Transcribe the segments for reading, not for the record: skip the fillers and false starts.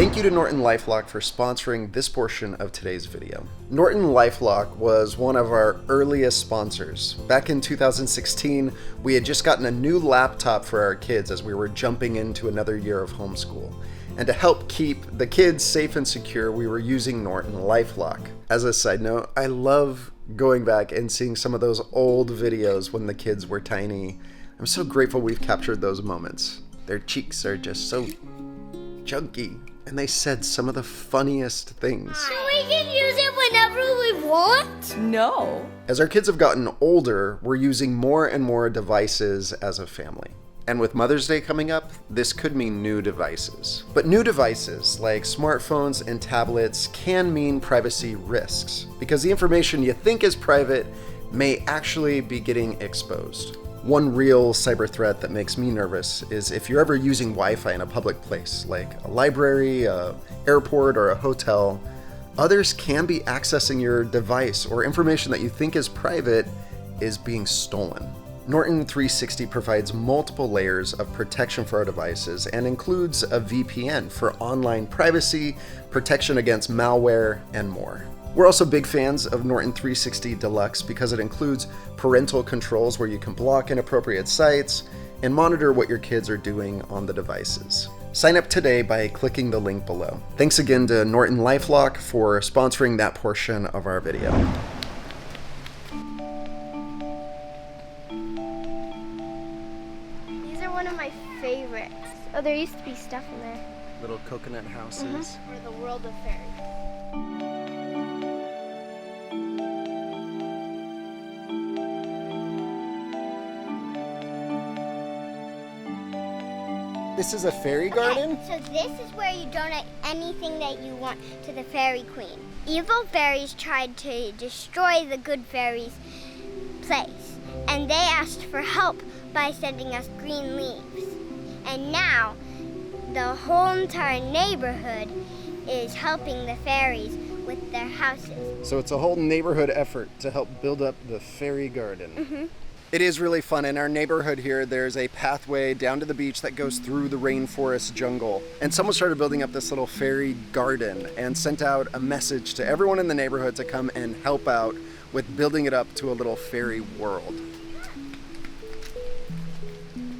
Thank you to NortonLifeLock for sponsoring this portion of today's video. NortonLifeLock was one of our earliest sponsors. Back in 2016, we had just gotten a new laptop for our kids as we were jumping into another year of homeschool. And to help keep the kids safe and secure, we were using NortonLifeLock. As a side note, I love going back and seeing some of those old videos when the kids were tiny. I'm so grateful we've captured those moments. Their cheeks are just so chunky, and they said some of the funniest things. So we can use it whenever we want? No. As our kids have gotten older, we're using more and more devices as a family. And with Mother's Day coming up, this could mean new devices. But new devices like smartphones and tablets can mean privacy risks, because the information you think is private may actually be getting exposed. One real cyber threat that makes me nervous is if you're ever using Wi-Fi in a public place, like a library, a airport, or a hotel, others can be accessing your device, or information that you think is private is being stolen. Norton 360 provides multiple layers of protection for our devices and includes a VPN for online privacy, protection against malware, and more. We're also big fans of Norton 360 Deluxe because it includes parental controls where you can block inappropriate sites and monitor what your kids are doing on the devices. Sign up today by clicking the link below. Thanks again to NortonLifeLock for sponsoring that portion of our video. These are one of my favorites. Oh, there used to be stuff in there. Little coconut houses. For the world of fairies. This is a fairy garden? Okay, so this is where you donate anything that you want to the fairy queen. Evil fairies tried to destroy the good fairies' place, and they asked for help by sending us green leaves. And now, the whole entire neighborhood is helping the fairies with their houses. So it's a whole neighborhood effort to help build up the fairy garden. It is really fun. In our neighborhood here, there's a pathway down to the beach that goes through the rainforest jungle. And someone started building up this little fairy garden and sent out a message to everyone in the neighborhood to come and help out with building it up to a little fairy world.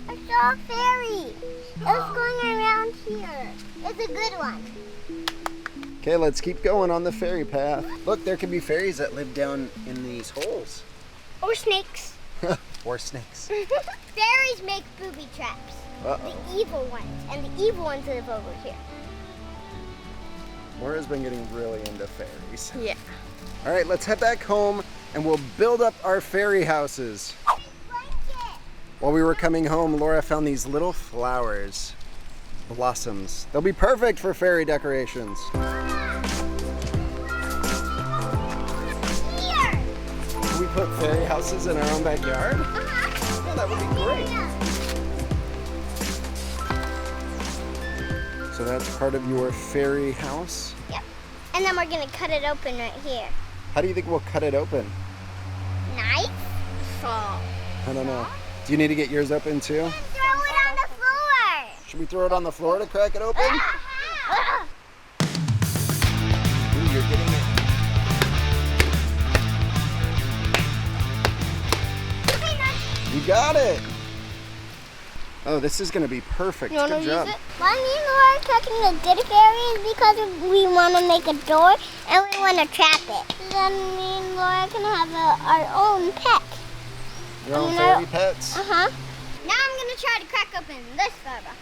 I saw a fairy. It was going around here. It's a good one. Okay, let's keep going on the fairy path. Look, there can be fairies that live down in these holes. Or snakes. Or snakes. Fairies make booby traps. Uh-oh. The evil ones. And the evil ones live over here. Laura's been getting really into fairies. Yeah. All right, let's head back home and we'll build up our fairy houses. While we were coming home, Laura found these little flowers, blossoms. They'll be perfect for fairy decorations. Can we put fairy houses in our own backyard? Oh, that would be great. So that's part of your fairy house? Yep. And then we're going to cut it open right here. How do you think we'll cut it open? Knife? I don't know. Do you need to get yours open too? Throw it on the floor. Should we throw it on the floor to crack it open? Ooh, you're getting it. You got it. Oh, this is gonna be perfect. You wanna Good job. use it? Why me and Laura cooking the good fairies because we want to make a door and we want to trap it. Then me and Laura can have our own pet. Your own fairy pets? Uh-huh. Now I'm going to try to crack open this flower.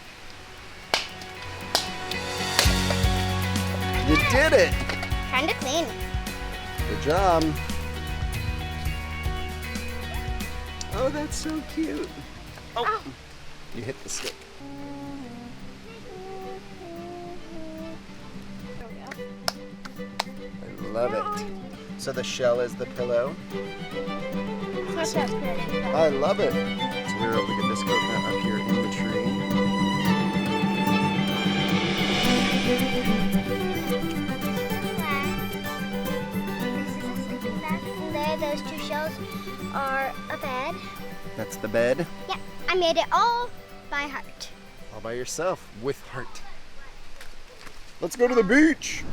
You did it. Kind of clean. Good job. Oh, that's so cute. Oh. You hit the stick. I love it. So the shell is the pillow. I love it. So we were able to get this coconut up here in the tree. And there, those two shells are a bed. That's the bed. Yeah, I made it all by heart. All by yourself, with heart. Let's go to the beach.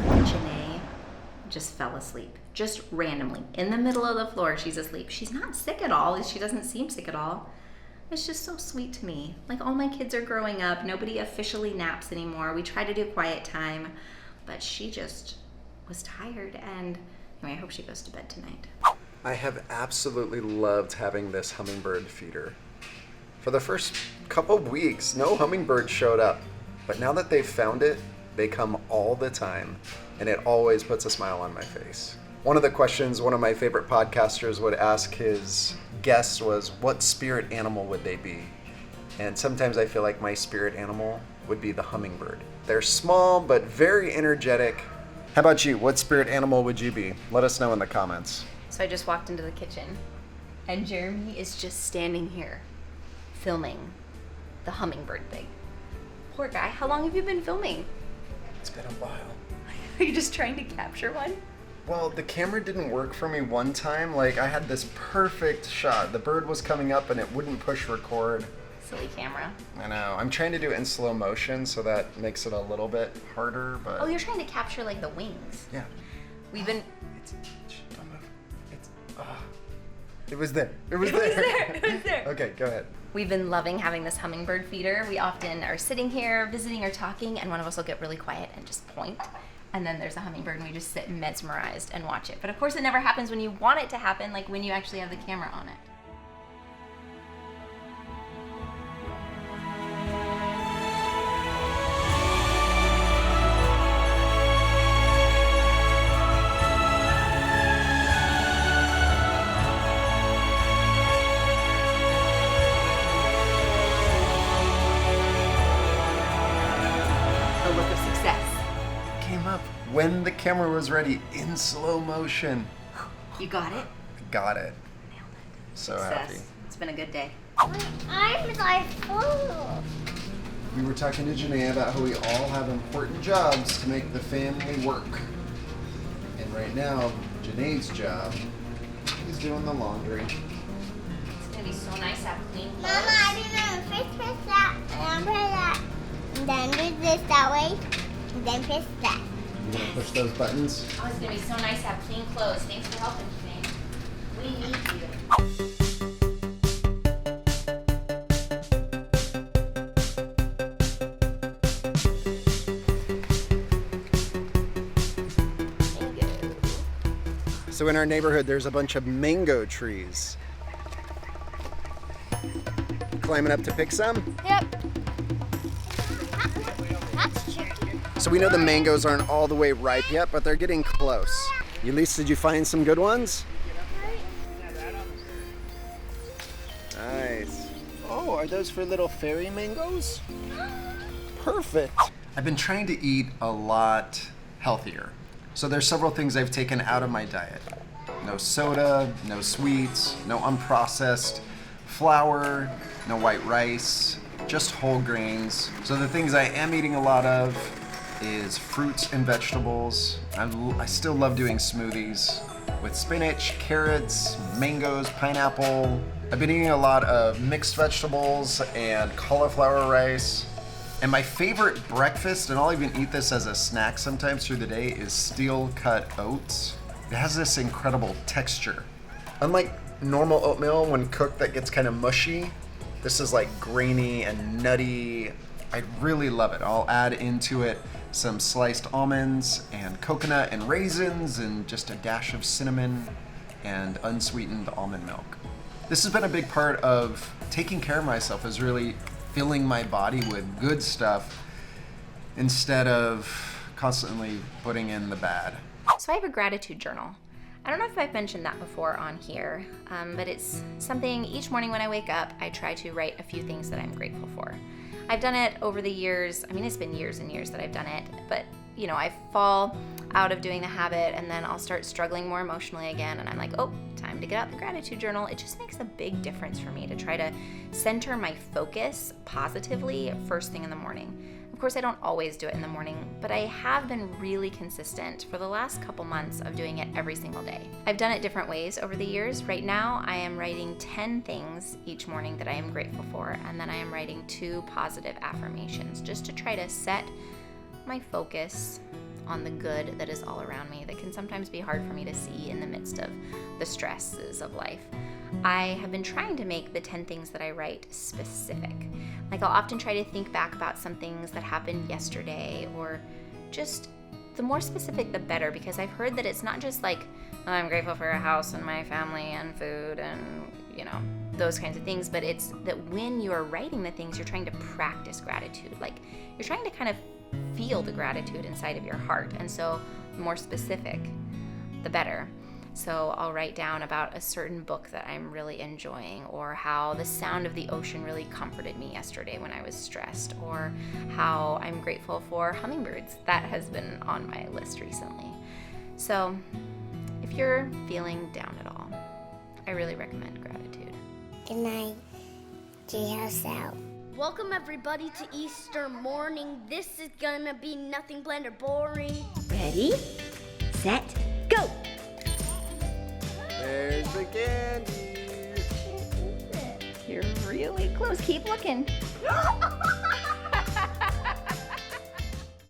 Janae just fell asleep, just randomly. In the middle of the floor, she's asleep. She's not sick at all. She doesn't seem sick at all. It's just so sweet to me. Like, all my kids are growing up. Nobody officially naps anymore. We try to do quiet time, but she just was tired. And anyway, I hope she goes to bed tonight. I have absolutely loved having this hummingbird feeder. For the first couple weeks, no hummingbird showed up. But now that they've found it, they come all the time, and it always puts a smile on my face. One of the questions one of my favorite podcasters would ask his guests was, what spirit animal would they be? And sometimes I feel like my spirit animal would be the hummingbird. They're small, but very energetic. How about you? What spirit animal would you be? Let us know in the comments. So I just walked into the kitchen, and Jeremy is just standing here filming the hummingbird thing. Poor guy. How long have you been filming? It's been a while. Are you just trying to capture one? Well, the camera didn't work for me one time. Like, I had this perfect shot. The bird was coming up and it wouldn't push record. Silly camera. I know. I'm trying to do it in slow motion, so that makes it a little bit harder, but... Oh, you're trying to capture, like, the wings. Yeah. We've been... Don't move. It was there. It was there. It was there. Okay, go ahead. We've been loving having this hummingbird feeder. We often are sitting here, visiting or talking, and one of us will get really quiet and just point. And then there's a hummingbird, and we just sit mesmerized and watch it. But of course, it never happens when you want it to happen, like when you actually have the camera on it. When the camera was ready, in slow motion. You got it? Got it. Nailed it. So Success. happy. It's been a good day. My arms are full. We were talking to Janae about how we all have important jobs to make the family work. And right now, Janae's job is doing the laundry. It's gonna be so nice to have clean clothes. Mama, I didn't know. First press that, and then press that. And then do this that way, and then press that. You want to push those buttons? Oh, it's gonna be so nice to have clean clothes. Thanks for helping, Janae. We need you. So in our neighborhood, there's a bunch of mango trees. Climbing up to pick some? Yep. That's tricky. So we know the mangoes aren't all the way ripe yet, but they're getting close. Elise, did you find some good ones? Nice. Oh, are those for little fairy mangoes? Perfect. I've been trying to eat a lot healthier. So there's several things I've taken out of my diet. No soda, no sweets, no unprocessed flour, no white rice, just whole grains. So the things I am eating a lot of is fruits and vegetables. I still love doing smoothies with spinach, carrots, mangoes, pineapple. I've been eating a lot of mixed vegetables and cauliflower rice. And my favorite breakfast, and I'll even eat this as a snack sometimes through the day, is steel cut oats. It has this incredible texture. Unlike normal oatmeal, when cooked, that gets kind of mushy, this is like grainy and nutty. I really love it. I'll add into it some sliced almonds and coconut and raisins and just a dash of cinnamon and unsweetened almond milk. This has been a big part of taking care of myself, is really filling my body with good stuff instead of constantly putting in the bad. So I have a gratitude journal. I don't know if I've mentioned that before on here, but it's something each morning when I wake up, I try to write a few things that I'm grateful for. I've done it over the years. I mean, it's been years and years that I've done it, but I fall out of doing the habit, and then I'll start struggling more emotionally again, and I'm like, oh, time to get out the gratitude journal. It just makes a big difference for me to try to center my focus positively first thing in the morning. Of course, I don't always do it in the morning, but I have been really consistent for the last couple months of doing it every single day. I've done it different ways over the years. Right now, I am writing 10 things each morning that I am grateful for, and then I am writing 2 positive affirmations just to try to set my focus on the good that is all around me that can sometimes be hard for me to see in the midst of the stresses of life. I have been trying to make the 10 things that I write specific. Like, I'll often try to think back about some things that happened yesterday, or just the more specific the better, because I've heard that it's not just like, oh, I'm grateful for a house and my family and food and, those kinds of things, but it's that when you are writing the things, you're trying to practice gratitude. Like, you're trying to kind of feel the gratitude inside of your heart. And so the more specific, the better. So I'll write down about a certain book that I'm really enjoying, or how the sound of the ocean really comforted me yesterday when I was stressed, or how I'm grateful for hummingbirds. That has been on my list recently. So if you're feeling down at all, I really recommend gratitude. Good night. Treehouse out. Welcome everybody to Easter morning. This is gonna be nothing bland or boring. Ready, set, go! There's the candy. You're really close. Keep looking.